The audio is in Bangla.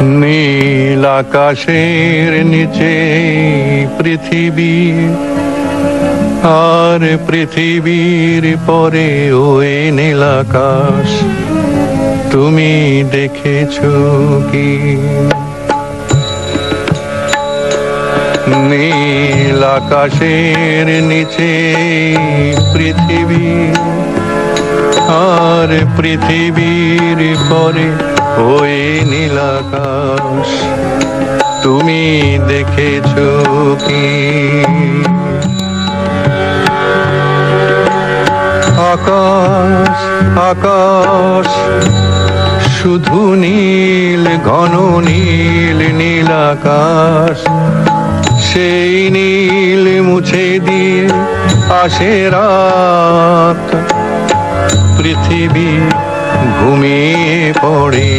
নীল আকাশের নিচে পৃথিবী, আর পৃথিবীর পরে ওই নীল আকাশ। তুমি দেখেছো কি? নীল আকাশের নিচে পৃথিবী, আর পৃথিবীর পরে ওই নীল আকাশ। তুমি দেখেছো কি? আকাশ আকাশ শুধু নীল, ঘন নীল নীল আকাশ। সেই নীল মুছে দিয়ে আসে রাত, পৃথিবী ঘুমিয়ে পড়ে।